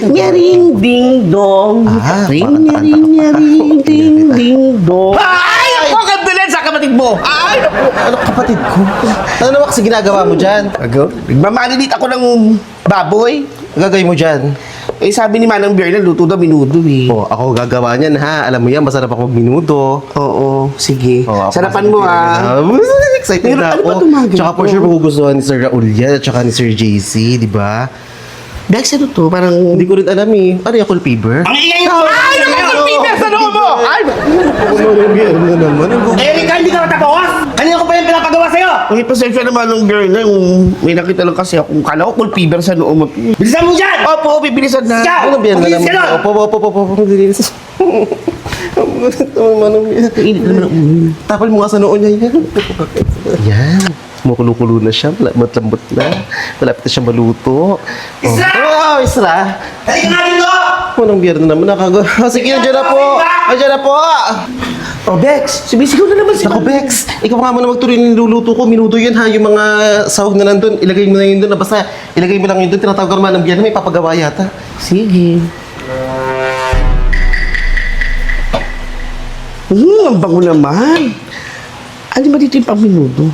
Nyaring ding dong. Ring, nyaring, nyaring, ding ding dong. Ay! Ako, kandulan sa kapatid mo! Ay! Ano kapatid ko? Ano naman kasi ginagawa mo dyan? Nagmamarinate ako ng baboy. Ang gagawin mo dyan? Eh, sabi ni Manang Bernal, luto daw minudo eh. Oh, ako gagawa niyan ha. Alam mo yan, masarap ako minuto. Oo, sige. Oh, ako Sarapan kasi mo excited Pero na ano ba ako. itong mga ganito? Tsaka for sure magugustuhan ni Sir Raul yan at tsaka ni Sir JC, di ba? Bex, ano to? Parang... Hindi ko rin alam eh. Ano yung cool fever? Ang ingay mo! Ay! Ang fever sa noo mo! Ay! Ano naman? Erika, hindi ka matapos! Kanina ko pa yung pinapagawa sa'yo! Ay, pasensya naman ng girl na yung may nakita lang kasi ako. Kala ko cool fever sa noo mo. Bilisan mo dyan! Opo, bibilisan na. Ikaw! Ano ba yan? Bilis ka nun! Opo. Dilis. Manong yan. Init naman ang ulo. Tapal mo nga sa noo niya yan. Yan. Kumukulo-kulo na siya. Lambot na. Malapit na siya maluto. Isra! Oh, Isra! Halika nga dito! Manong biyerno naman nakagawa. Sige, nandiyan na po. Nandiyan na po. Oh, Bex, sumisigaw na naman si Naku, Bex, ikaw nga muna magtuloy ng niluluto ko. Minuto yun ha, yung mga sahog na nandun. Ilagay mo na yun dun. Basta, ilagay mo lang yun dun. Tinatawag ka naman ng biyerno. May papagawa yata. Sige. Ang bango naman. Alin ba dito yung pang minuto?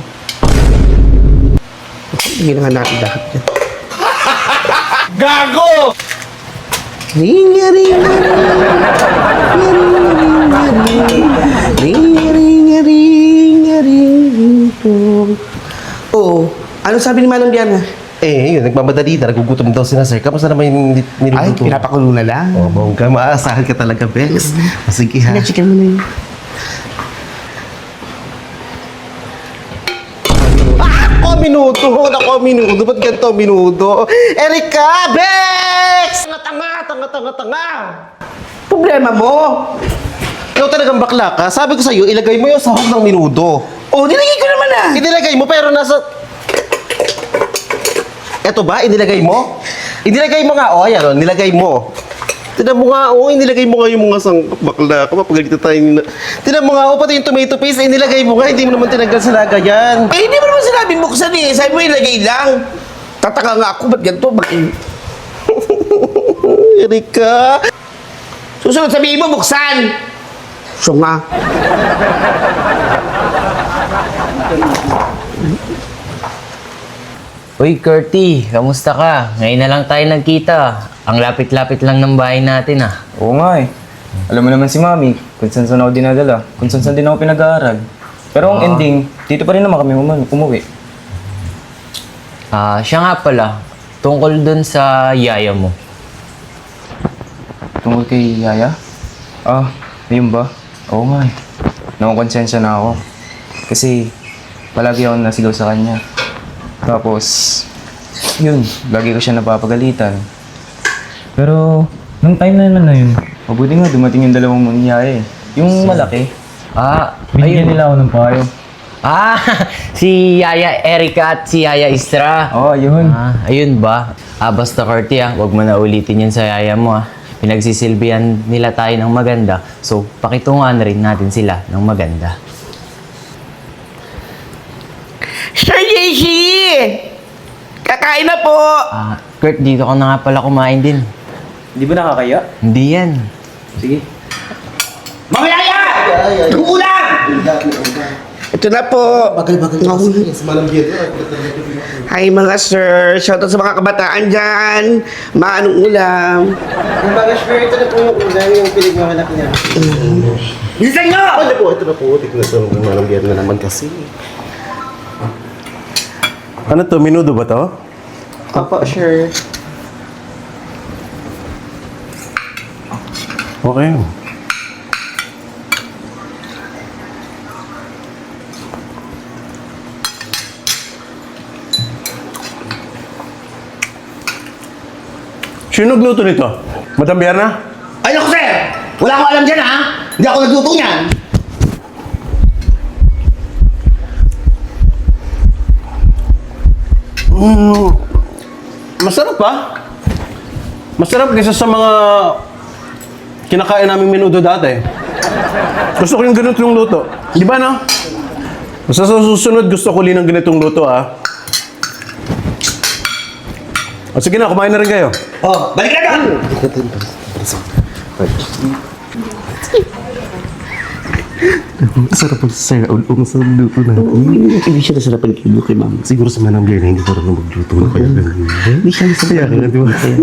Hindi na nga natin lahat yan. Gago! Ringa, ringa, ring. Oo. Ano sabi ni Manang Diana? Eh, yun, nagmamadali na. Nagugutom daw si na sir. Kamusta naman yung Ay, niluluto? pinapakulo na lang. Oh, bongga. Maaasahan ka talaga, Bex. O, sige ha. Chicken mo na yun. Minuto! Nako, minuto! Ba't ganito minuto? Erika! Bex! Tanga! Problema mo? Ikaw talagang bakla ka. Sabi ko sa'yo, ilagay mo yung sahog ng minuto. Oh, nilagay ko naman ah. Inilagay mo pero nasa... Eto ba? Inilagay mo? Inilagay mo nga, oh. Ayan, oh. Nilagay mo. Tinan mo nga, oh. Inilagay mo nga yung mga sangkap. Bakla ka. Mapagalitan tayo. Tinan mo nga, oh. Pati yung tomato paste, inilagay mo nga. Hindi mo naman tinanggal sa laga yan. Eh, hindi mo naman sinabi buksan eh. Sabi mo ilagay lang. Tataka nga ako, ba't ganito? Erika! Susunod sabihin mo, buksan! So nga. Uy, Curty, kamusta ka? Ngayon na lang tayo nagkita. Ang lapit-lapit lang ng bahay natin ah. Oo nga eh. Alam mo naman si Mami, kung saan ako dinadala, kung saan din ako pinag-aaral. Pero ang ending, dito pa rin naman kami umuwi. Siya nga pala, tungkol dun sa yaya mo. Tungkol kay Yaya? Ayun ba? Oo nga eh. Nakukonsensya na ako. Kasi, palagi ako nasigaw sa kanya. Tapos, yun, lagi ko siya napapagalitan. Pero, nung time na naman na yun, mabuti nga dumating yung dalawang Yaya eh. Yung malaki, binigyan nila ako ng payo. Si Yaya Erika at si Yaya Istra. Oo, yun. Ayun ba? Basta Curty wag mo na ulitin yun sa yaya mo Pinagsisilbihan nila tayo ng maganda. So, pakitungan rin natin sila ng maganda. Sir JC! Kakain na po! Kurt, dito ka na nga pala kumain din. Di ba nakakaya? Hindi yan. Sige. Mga yaya! Kukulang! Ito na po. Bagal. Yes, Manong biyerno. Hi mga sir. Shoutout sa mga kabataan dyan. Maanong ulam. Yung mga sure, ito na po yung ulam, yung pinagmamalaki niya. Bilisan nyo! Ito na po. Tignan ito ng Manong biyerno naman kasi. Ano to? Minudo ba to? Papa, sure. Okay. Sino nagluto nito? Madam Bierna? Ay naku sir! Wala akong alam dyan ha! Hindi ako nagluto niyan! Masarap pa. Masarap kaysa sa mga kinakain namin menudo dati. Gusto ko yung ganitong luto. Di ba no? Basta sa susunod gusto ko rin ng ganitong luto O sige na, kumain na rin kayo. Oh, balik na doon! Sarap ang saya ulong sa luto natin. Hindi siya nasarapan kilo kay ma'am. Siguro sa manang biyay na hindi parang magluto na kaya ganun. Hindi siya nasarapan. Kaya di ba? Kaya,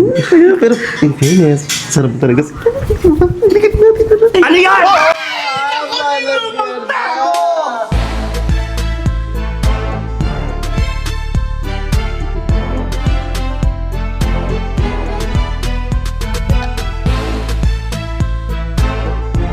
pero in fairness, sarap talaga. Likat natin na. Ano yan?